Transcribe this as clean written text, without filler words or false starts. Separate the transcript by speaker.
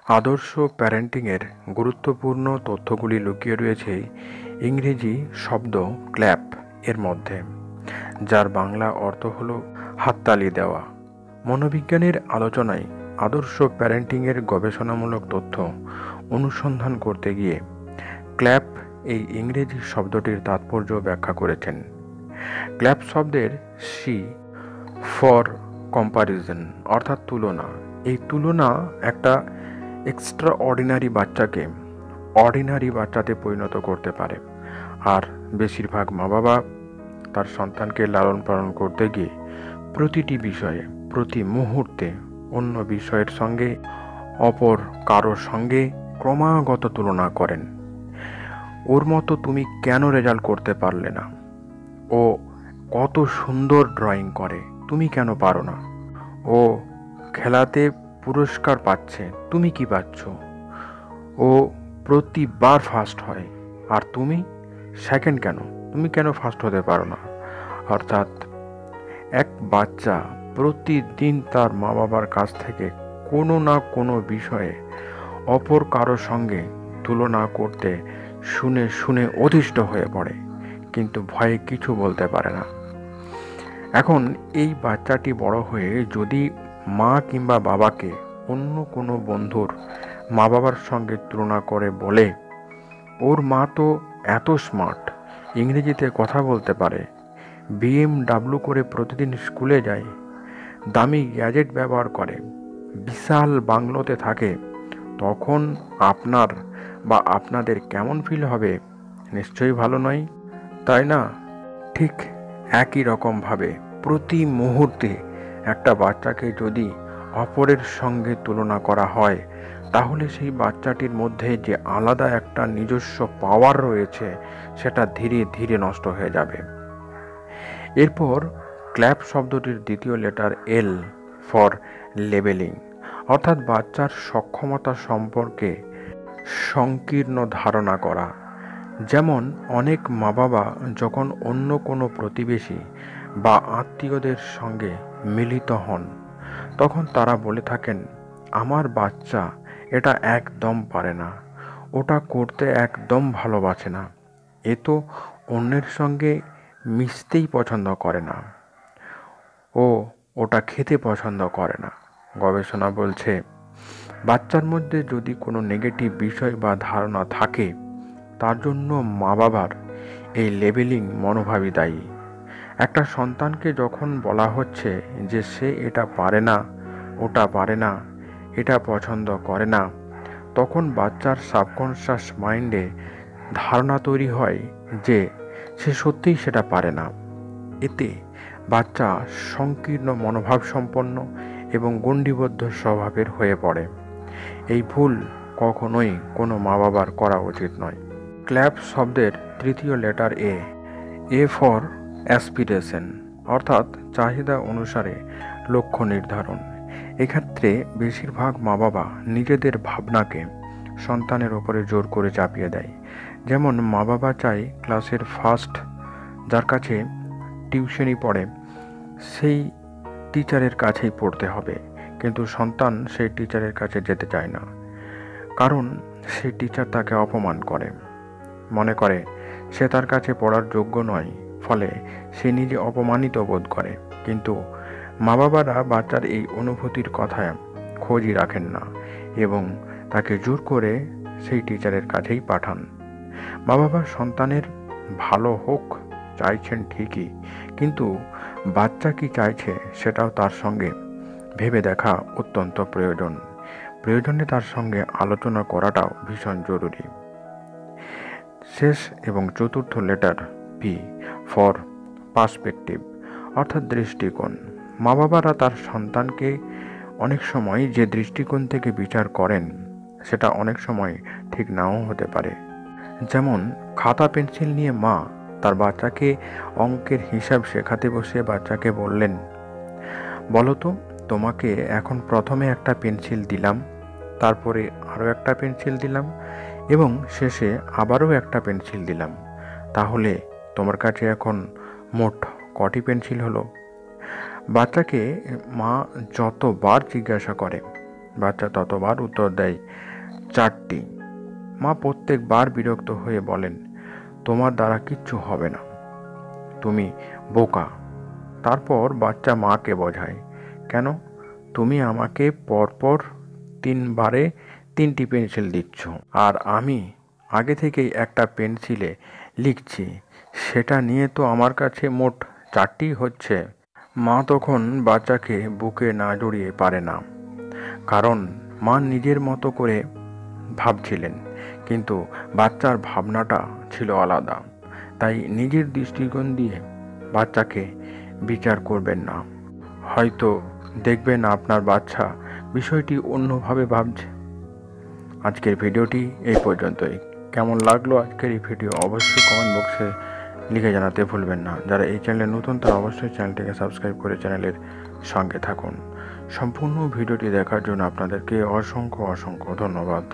Speaker 1: আদর্শ প্যারেন্টিংয়ের গুরুত্বপূর্ণ তথ্যগুলি লুকিয়ে রয়েছে ইংরেজি শব্দ ক্ল্যাপ এর মধ্যে, যার বাংলা অর্থ হল হাততালি দেওয়া। মনোবিজ্ঞানের আলোচনায় আদর্শ প্যারেন্টিংয়ের গবেষণামূলক তথ্য অনুসন্ধান করতে গিয়ে ক্ল্যাপ এই ইংরেজি শব্দটির তাৎপর্য ব্যাখ্যা করেছেন। ক্ল্যাপ শব্দের সি ফর কম্পারিজন অর্থাৎ তুলনা। এই তুলনা একটা এক্সট্রা অর্ডিনারি বাচ্চাকে অর্ডিনারি বাচ্চাতে পরিণত করতে পারে। আর বেশিরভাগ মা বাবা তার সন্তানকে লালন পালন করতে গিয়ে প্রতিটি বিষয়ে প্রতি মুহূর্তে অন্য বিষয়ের সঙ্গে অপর কারোর সঙ্গে ক্রমাগত তুলনা করেন। ওর মতো তুমি কেন রেজাল্ট করতে পারলে না? ও কত সুন্দর ড্রয়িং করে, তুমি কেন পারো না? ও খেলাতে পুরস্কার পাচ্ছে, তুমি কি পাচ্ছ? ও প্রতিবার ফার্স্ট হয়, আর তুমি সেকেন্ড কেন? তুমি কেন ফার্স্ট হতে পারো না? অর্থাৎ এক বাচ্চা প্রতিদিন তার মা বাবার কাছ থেকে কোনো না কোনো বিষয়ে অপর কারোর সঙ্গে তুলনা করতে শুনে শুনে অতিষ্ঠ হয়ে পড়ে, কিন্তু ভয়ে কিছু বলতে পারে না। এখন এই বাচ্চাটি বড় হয়ে যদি মা কিংবা বাবাকে অন্য কোনো বন্ধুর মা বাবার সঙ্গে তুলনা করে বলে, ওর মা তো এত স্মার্ট, ইংরেজিতে কথা বলতে পারে, BMW করে প্রতিদিন স্কুলে যায়, দামি গ্যাজেট ব্যবহার করে, বিশাল বাংলোতে থাকে, তখন আপনার বা আপনাদের কেমন ফিল হবে? নিশ্চয়ই ভালো নয়, তাই না? ঠিক একই রকমভাবে প্রতি মুহূর্তে একটা বাচ্চাকে যদি অপরের সঙ্গে তুলনা করা হয়, তাহলে সেই বাচ্চাটির মধ্যে যে আলাদা একটা নিজস্ব পাওয়ার রয়েছে, সেটা ধীরে ধীরে নষ্ট হয়ে যাবে। এরপর ক্ল্যাপ শব্দটির দ্বিতীয় লেটার এল ফর লেবেলিং, অর্থাৎ বাচ্চার সক্ষমতা সম্পর্কে সংকীর্ণ ধারণা করা। যেমন অনেক মা বাবা যখন অন্য কোনো প্রতিবেশী বা আত্মীয়দের সঙ্গে মিলিত হন, তখন তারা বলে থাকেন, আমার বাচ্চা এটা একদম পারে না, ওটা করতে একদম ভালোবাসে না, এ তো অন্যের সঙ্গে মিশতেই পছন্দ করে না, ও ওটা খেতে পছন্দ করে না। গবেষণা বলছে, বাচ্চার মধ্যে যদি কোনো নেগেটিভ বিষয় বা ধারণা থাকে, তার জন্য মা বাবার এই লেবেলিং মনোভাবই দায়ী। একটা সন্তানকে যখন বলা হচ্ছে যে সে এটা পারে না, ওটা পারে না, এটা পছন্দ করে না, তখন বাচ্চার সাবকনশাস মাইন্ডে ধারণা তৈরি হয় যে সে সত্যিই সেটা পারে না। এতে বাচ্চা সংকীর্ণ মনোভাব সম্পন্ন এবং গণ্ডিবদ্ধ স্বভাবের হয়ে পড়ে। এই ভুল কখনোই কোনো মা বাবার করা উচিত নয়। ক্ল্যাপ শব্দের তৃতীয় লেটার এ ফর অ্যাসপিরেশন, অর্থাৎ চাহিদা অনুসারে লক্ষ্য নির্ধারণ। এক্ষেত্রে বেশিরভাগ মা বাবা নিজেদের ভাবনাকে সন্তানের ওপরে জোর করে চাপিয়ে দেয়। যেমন মা বাবা চায় ক্লাসের ফার্স্ট, যার কাছে টিউশনি পড়ে সেই টিচারের কাছেই পড়তে হবে, কিন্তু সন্তান সেই টিচারের কাছে যেতে চায় না, কারণ সেই টিচার তাকে অপমান করে, মনে করে সে তার কাছে পড়ার যোগ্য নয়, ফলে সে নিজে অপমানিত বোধ করে। কিন্তু মা বাবারা বাচ্চার এই অনুভূতির কথা খোঁজই রাখেন না এবং তাকে জোর করে সেই টিচারের কাছেই পাঠান। মা বাবা সন্তানের ভালো হোক চাইছেন ঠিকই, কিন্তু বাচ্চা কি চাইছে সেটাও তার সঙ্গে ভেবে দেখা অত্যন্ত প্রয়োজনে তার সঙ্গে আলোচনা করাটাও ভীষণ জরুরি। শেষ এবং চতুর্থ লেটার পি ফর পার্সপেক্টিভ, অর্থাৎ দৃষ্টিকোণ। মা বাবারা তার সন্তানকে অনেক সময় যে দৃষ্টিকোণ থেকে বিচার করেন, সেটা অনেক সময় ঠিক নাও হতে পারে। যেমন খাতা পেন্সিল নিয়ে মা তার বাচ্চাকে অঙ্কের হিসাব শেখাতে বসে বাচ্চাকে বললেন, বলো তো, তোমাকে এখন প্রথমে একটা পেন্সিল দিলাম, তারপরে আরও একটা পেন্সিল দিলাম এবং শেষে আবারও একটা পেন্সিল দিলাম, তাহলে তোমার কাছে এখন মোট কটি পেন্সিল হলো? বাচ্চাকে মা যতবার জিজ্ঞাসা করে বাচ্চা ততবার উত্তর দেয় 4টি। মা প্রত্যেকবার বিরক্ত হয়ে বলেন, তোমার দ্বারা কিচ্ছু হবে না, তুমি বোকা। তারপর বাচ্চা মাকে বোঝায়, কেন তুমি আমাকে পরপর 3বারে 3টি পেন্সিল দিচ্ছ, আর আমি আগে থেকেই একটা পেন্সিলে লিখছি, সেটা নিয়ে তো আমার কাছে মোট 4টি হচ্ছে। মা তখন বাচ্চাকে বুকে না জড়িয়ে পারে না, কারণ মা নিজের মতো করে ভাবছিলেন, কিন্তু বাচ্চার ভাবনাটা ছিল আলাদা। তাই নিজের দৃষ্টিকোণ দিয়ে বাচ্চাকে বিচার করবেন না। হয়তো দেখবেন আপনার বাচ্চা বিষয়টি অন্যভাবে ভাবছে। আজকের ভিডিওটি এই পর্যন্তই। কেমন লাগলো আজকের এই ভিডিও অবশ্যই কমেন্ট বক্সে লিখে জানাতে ভুলবেন না। যারা এই চ্যানেলে নতুন তারা অবশ্যই চ্যানেলটিকে সাবস্ক্রাইব করে চ্যানেলের সঙ্গে থাকুন। সম্পূর্ণ ভিডিওটি দেখার জন্য আপনাদেরকে অসংখ্য ধন্যবাদ।